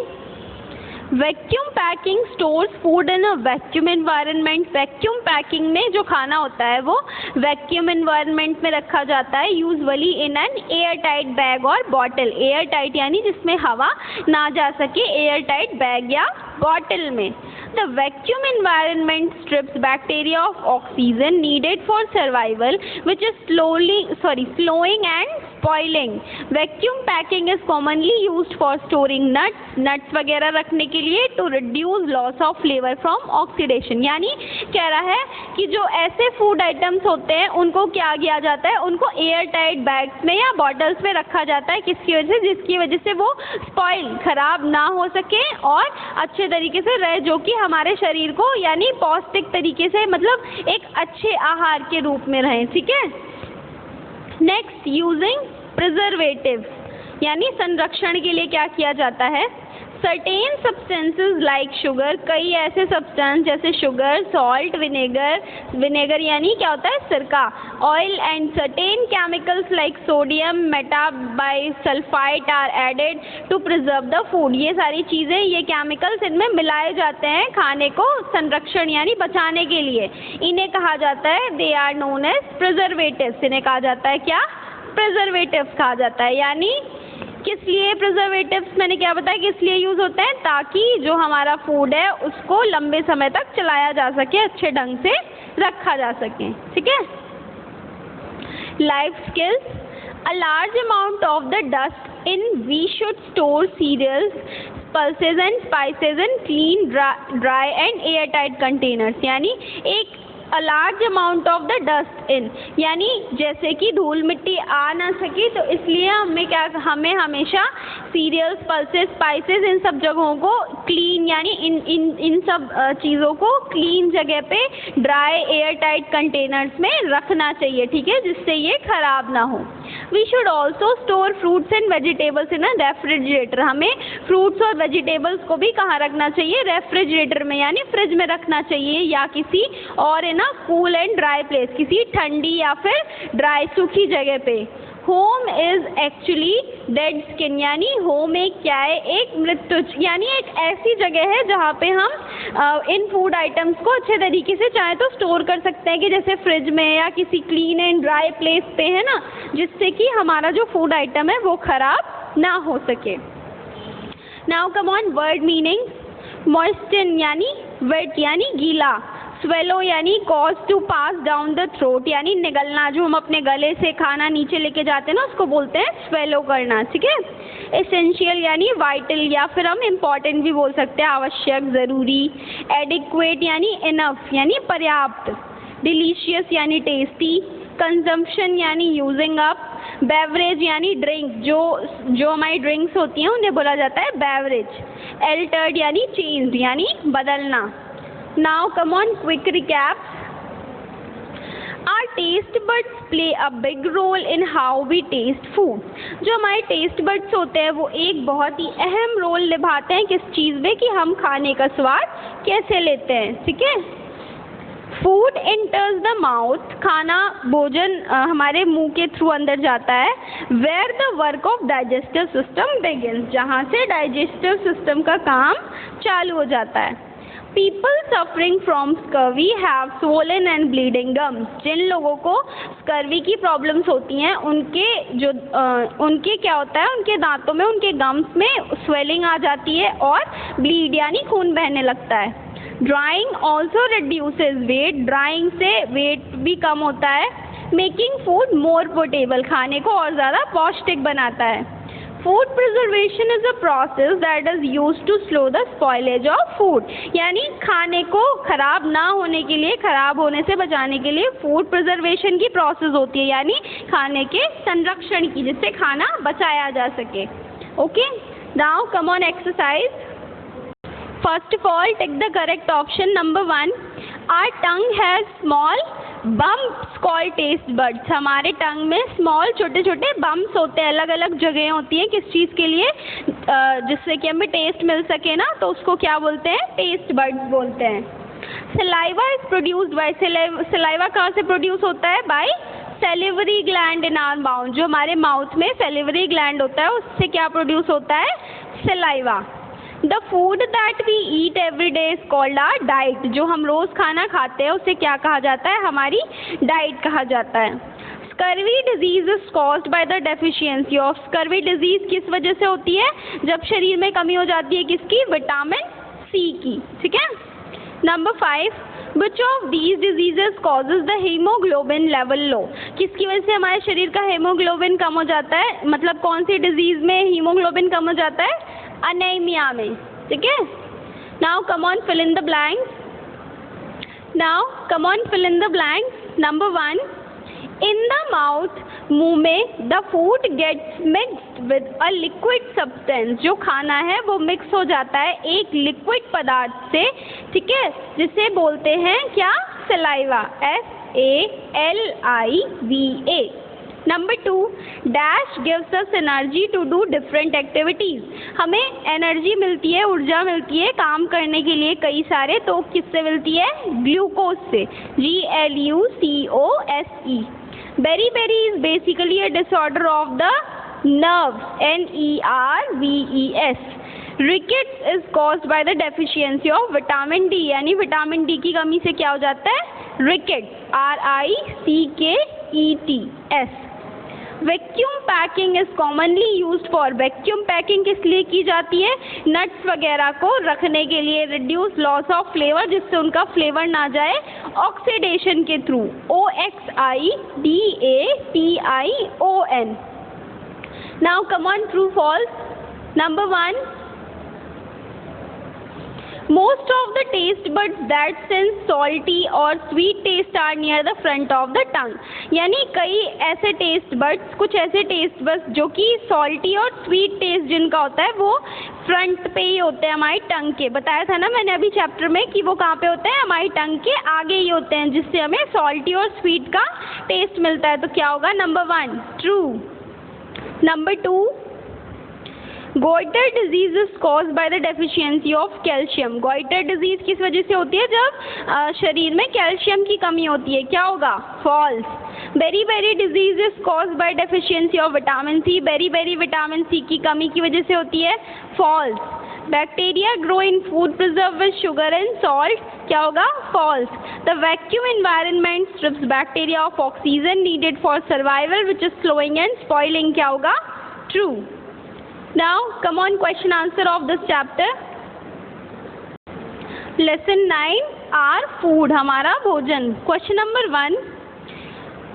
Vacuum packing stores food in a vacuum environment. Vacuum packing में जो खाना होता है वो वैक्यूम एनवायरनमेंट में रखा जाता है, usually in an air tight bag और बॉटल. एयर टाइट यानी जिसमें हवा ना जा सके, एयर टाइट बैग या बॉटल में. The vacuum environment strips bacteria of oxygen needed for survival, which is slowing and spoiling. Vacuum packing is commonly used for storing nuts वगैरह रखने के लिए to reduce loss of flavor from oxidation. यानी कह रहा है कि जो ऐसे फूड आइटम्स होते हैं उनको क्या किया जाता है? उनको एयर टाइट बैग्स में या बॉटल्स में रखा जाता है. किसकी वजह से? जिसकी वजह से वो स्पॉइल खराब ना हो सके और अच्छे तरीके से रहे, जो कि हमारे शरीर को यानी पौष्टिक तरीके से मतलब एक अच्छे आहार के रूप में रहें. ठीक है. नेक्स्ट, यूजिंग प्रिजर्वेटिव्स यानी संरक्षण के लिए क्या किया जाता है? Certain substances like sugar. कई ऐसे सब्सटेंस जैसे शुगर, सॉल्ट, विनेगर यानी क्या होता है? सिरका. Oil and certain chemicals like sodium metabisulphite are added to preserve the food. ये सारी चीज़ें, ये केमिकल्स इनमें मिलाए जाते हैं खाने को संरक्षण यानी बचाने के लिए. इन्हें कहा जाता है, they are known as preservatives. इन्हें कहा जाता है क्या? प्रिजर्वेटिव्स कहा जाता है. यानी किस लिए प्रिजर्वेटिव्स? मैंने क्या बताया किस लिए यूज़ होते हैं? ताकि जो हमारा फूड है उसको लंबे समय तक चलाया जा सके, अच्छे ढंग से रखा जा सके. ठीक है. Life skills. A large amount of the dust in we should store cereals pulses and spices in clean, dry and airtight containers, यानी एक a large amount of the dust in, यानी जैसे कि धूल मिट्टी आ ना सके तो इसलिए हमें हमेशा सीरियल्स, पल्सेस, स्पाइसेस इन सब जगहों को क्लीन, यानी इन सब चीज़ों को क्लीन जगह पे ड्राई एयर टाइट कंटेनर्स में रखना चाहिए, ठीक है, जिससे ये खराब ना हो। We should also store fruits and vegetables in a refrigerator, हमें फ्रूट्स और वेजिटेबल्स को भी कहाँ रखना चाहिए? रेफ्रिजरेटर में, यानी फ्रिज में रखना चाहिए या किसी और है ना कूल एंड ड्राई प्लेस, किसी ठंडी या फिर ड्राई सूखी जगह पे। Home is actually dead skin, यानी होम एक क्या है? एक मृत्यु, यानी एक ऐसी जगह है जहाँ पे हम इन फूड आइटम्स को अच्छे तरीके से चाहे तो स्टोर कर सकते हैं, कि जैसे फ्रिज में या किसी क्लीन एंड ड्राई प्लेस पे, है ना, जिससे कि हमारा जो फूड आइटम है वो खराब ना हो सके। Now come on word meaning. Moisten यानी वेट यानी गीला, स्वेलो यानी cause to pass down the throat, यानी निगलना, जो हम अपने गले से खाना नीचे लेके जाते हैं ना उसको बोलते हैं स्वेलो करना, ठीक है। एसेंशियल यानी वाइटल या फिर हम इम्पॉर्टेंट भी बोल सकते हैं, आवश्यक, ज़रूरी। एडिक्वेट यानी इनफ यानी पर्याप्त। डिलीशियस यानी टेस्टी। कंजम्पशन यानी यूजिंग अप। बेवरेज यानी ड्रिंक, जो हमारी ड्रिंक्स होती हैं उन्हें बोला जाता है बेवरेज। एल्टर्ड यानी चेंज यानी बदलना। Now come on, quick recap. Our taste buds play a big role in how we taste food. जो हमारे टेस्ट बड्स होते हैं वो एक बहुत ही अहम रोल निभाते हैं किस चीज़ में, कि हम खाने का स्वाद कैसे लेते हैं, ठीक है। फूड एंटर्स द माउथ, खाना भोजन हमारे मुंह के थ्रू अंदर जाता है। Where the work of digestive system begins, जहाँ से डाइजेस्टिव सिस्टम का काम चालू हो जाता है। People suffering from scurvy have swollen and bleeding gums. जिन लोगों को स्कर्वी की प्रॉब्लम्स होती हैं उनके क्या होता है, उनके दांतों में, उनके गम्स में स्वेलिंग आ जाती है और ब्लीड यानी खून बहने लगता है। Drying also reduces weight, drying से वेट भी कम होता है। मेकिंग फूड मोर पोर्टेबल, खाने को और ज़्यादा पौष्टिक बनाता है। Food preservation is a process that is used to slow the spoilage of food, यानी खाने को खराब ना होने के लिए, खराब होने से बचाने के लिए फूड प्रिजर्वेशन की प्रोसेस होती है, यानी खाने के संरक्षण की, जिससे खाना बचाया जा सके। Okay, now come on exercise. First of all tick the correct option number 1। Our tongue has small bumps called taste buds, हमारे टंग में स्मॉल छोटे छोटे बम्प्स होते हैं, अलग अलग जगह होती हैं, किस चीज़ के लिए? जिससे कि हमें टेस्ट मिल सके ना, तो उसको क्या बोलते हैं? टेस्ट बड्स बोलते हैं। Saliva is produced by, saliva कहाँ से प्रोड्यूस होता है? By salivary gland in our mouth, जो हमारे माउथ में सेलिवरी ग्लैंड होता है उससे क्या प्रोड्यूस होता है? Saliva. The food that we eat every day is called our diet, जो हम रोज़ खाना खाते हैं उसे क्या कहा जाता है? हमारी डाइट कहा जाता है। Scurvy disease is caused by the deficiency of, scurvy disease किस वजह से होती है? जब शरीर में कमी हो जाती है किसकी? विटामिन सी की, ठीक है। Number 5, which of these diseases causes the hemoglobin level low, किसकी वजह से हमारे शरीर का हीमोग्लोबिन कम हो जाता है? मतलब कौन सी डिजीज में हीमोग्लोबिन कम हो जाता है? अनीमिया में, ठीक है। Now come on fill in the blanks. Now come on fill in the blanks. Number 1, in the mouth, मुंह में, the food gets mixed with a liquid substance, जो खाना है वो मिक्स हो जाता है एक लिक्विड पदार्थ से, ठीक है, जिसे बोलते हैं क्या? Saliva, SALIVA। Number 2, dash gives us energy to do different activities, हमें एनर्जी मिलती है, ऊर्जा मिलती है काम करने के लिए कई सारे, तो किससे मिलती है? ग्लूकोज से, GLUCOSE। Beri is basically a disorder of the nerves, NERVES। Rickets is caused by the deficiency of vitamin D, यानी विटामिन डी की कमी से क्या हो जाता है? Rickets, RICKETS। Vacuum packing is commonly used for, vacuum packing किस लिए की जाती है? नट्स वगैरह को रखने के लिए। रिड्यूस लॉस ऑफ फ्लेवर, जिससे उनका फ्लेवर ना जाए ऑक्सीडेशन के through, OXIDATION। Now come on true false. Number 1, Most of the taste buds that sense salty और sweet taste are near the front of the tongue. यानी कई ऐसे taste buds, कुछ ऐसे टेस्ट बड्स जो कि सॉल्टी और स्वीट टेस्ट जिनका होता है वो फ्रंट पे ही होते हैं हमारी टंग के. बताया था ना मैंने अभी चैप्टर में कि वो कहाँ पे होते हैं, हमारी टंग के आगे ही होते हैं, जिससे हमें सॉल्टी और स्वीट का टेस्ट मिलता है. तो क्या होगा? Number 1 true. Number 2, goitre disease is cause bye the deficiency of calcium. Goitre disease किस वजह से होती है? जब शरीर में कैल्शियम की कमी होती है. क्या होगा? False. Beri disease is cause by deficiency of vitamin C. Beri vitamin C की कमी की वजह से होती है. False. Bacteria grow in food preserve with sugar and salt. क्या होगा? False. The vacuum environment strips bacteria of oxygen needed for survival which is slowing and spoiling. क्या होगा? True. Now come on, question answer of this chapter. Lesson 9 our food, हमारा भोजन. Question number 1,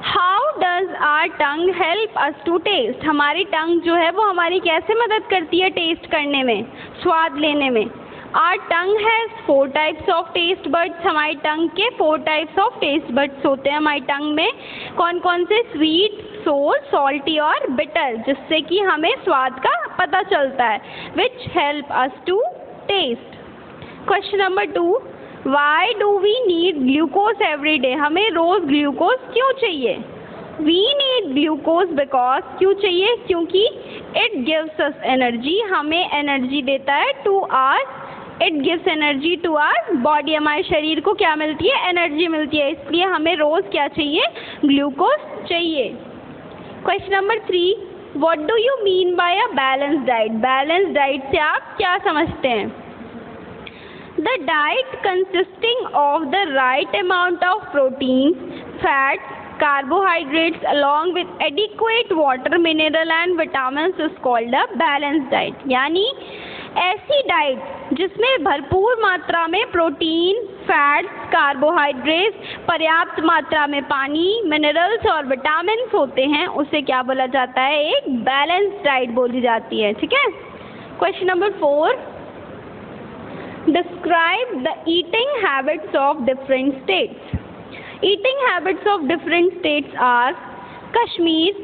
how does our tongue help us to taste? हमारी टंग जो है वो हमारी कैसे मदद करती है टेस्ट करने में, स्वाद लेने में. Our tongue has 4 types of taste buds. हमारी टंग के 4 types of taste buds होते हैं हमारी टंग में. कौन कौन से? स्वीट, सोर, सॉल्टी और बिटर, जिससे कि हमें स्वाद का पता चलता है. Which help us to taste. Question number 2, why do we need glucose every day? हमें रोज ग्लूकोज क्यों चाहिए? वी नीड ग्लूकोज बिकॉज, क्यों चाहिए? क्योंकि इट गिव्स अस एनर्जी, हमें एनर्जी देता है. To our it gives energy to our body. हमारे शरीर को क्या मिलती है? एनर्जी मिलती है. इसलिए हमें रोज क्या चाहिए? ग्लूकोज चाहिए. Question number 3, what do you mean by a balance diet? Balance diet से आप क्या समझते हैं? The diet consisting of the right amount of protein, fat, carbohydrates along with adequate water, mineral and vitamins is called a balanced diet. यानी ऐसी diet जिसमें भरपूर मात्रा में प्रोटीन, फैट्स, कार्बोहाइड्रेट्स, पर्याप्त मात्रा में पानी, मिनरल्स और विटामिन्स होते हैं, उसे क्या बोला जाता है? एक बैलेंस्ड डाइट बोली जाती है. ठीक है. Question number 4, describe the eating habits of different states. Eating habits of different states are Kashmir.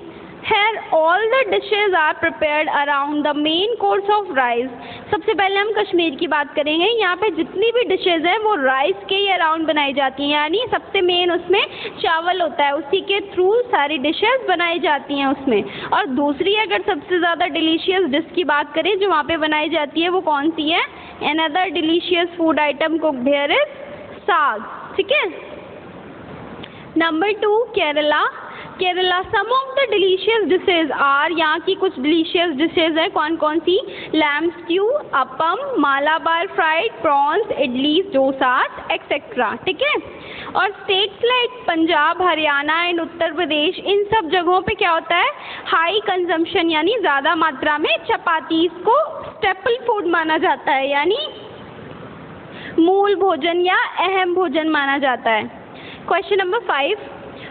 Here all the dishes are prepared around the main course of rice. सबसे पहले हम कश्मीर की बात करेंगे. यहाँ पे जितनी भी डिशेज हैं वो राइस के ही अराउंड बनाई जाती हैं, यानी सबसे मेन उसमें चावल होता है, उसी के थ्रू सारी डिशेज बनाई जाती हैं उसमें. और दूसरी अगर सबसे ज़्यादा डिलीशियस डिश की बात करें जो वहाँ पे बनाई जाती है वो कौन सी है? Another delicious food item cooked here is saag. ठीक है. Number 2, Kerala. Kerala some of the delicious dishes are. यहाँ की कुछ डिलीशियस डिशेज है. कौन कौन सी? Lamb stew, appam, Malabar fried, prawns, idli, dosas etcetera. ठीक है. और states like Punjab, Haryana and Uttar Pradesh, इन सब जगहों पे क्या होता है? हाई कंजम्पशन, यानी ज़्यादा मात्रा में चपाती को स्टेपल फूड माना जाता है, यानी मूल भोजन या अहम भोजन माना जाता है. Question number 5,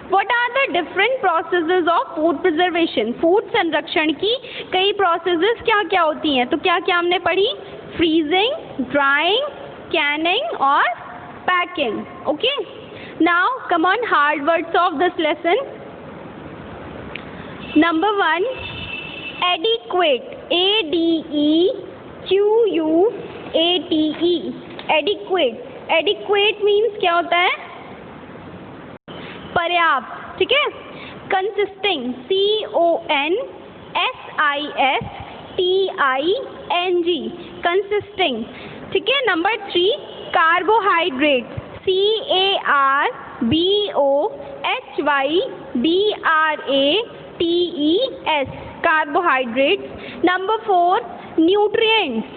what are the different processes of food preservation? Food संरक्षण की कई प्रोसेसेस क्या क्या होती हैं? तो क्या क्या हमने पढ़ी? फ्रीजिंग, ड्राइंग, कैनिंग और packing. Okay. Now come on hard words of this lesson. Number 1, adequate. ADEQUATE. Adequate. Adequate means क्या होता है? पर्याप्त. ठीक है. कंसिस्टिंग. CONSISTING. कंसिस्टिंग. ठीक है. Number 3, carbohydrate. CARBOHYDRATES. Carbohydrates. Number 4, nutrients.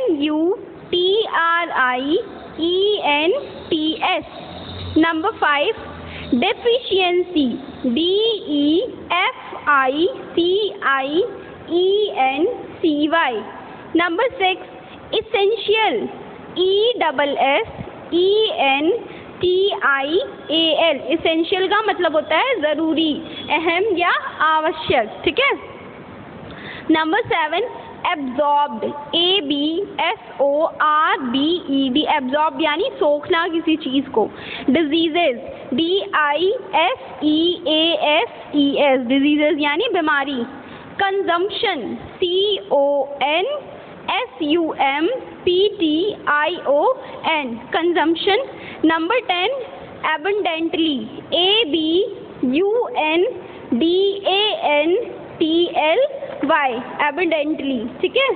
NUTRIENTS. Number 5, deficiency. DEFICIENCY. Number 6, essential. ESSENTIAL. essential का मतलब होता है ज़रूरी, अहम या आवश्यक. ठीक है. नंबर 7, एब्जॉर्ब्ड, ABSORBED, एब्जॉर्ब्ड यानी सोखना किसी चीज़ को। डिजीजेज, DISEASES, डिजीजेज यानी बीमारी। Consumption, CONSUMPTION, consumption. Number 10 abundantly, ABUNDANTLY, abundantly, ठीक है।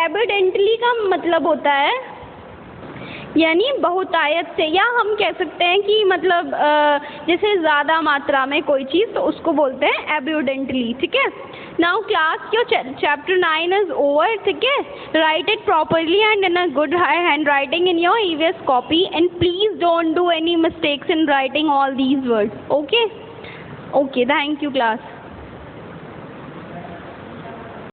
एबंडेंटली का मतलब होता है यानी बहुतायत से, या हम कह सकते हैं कि मतलब जैसे ज़्यादा मात्रा में कोई चीज़, तो उसको बोलते हैं एब्यूडेंटली, ठीक है। Now class your chapter 9 is over, ठीक है। Right it properly and in a good hand writing in your EVS copy, and please don't do any mistakes in writing all these words, okay. Okay, thank you class.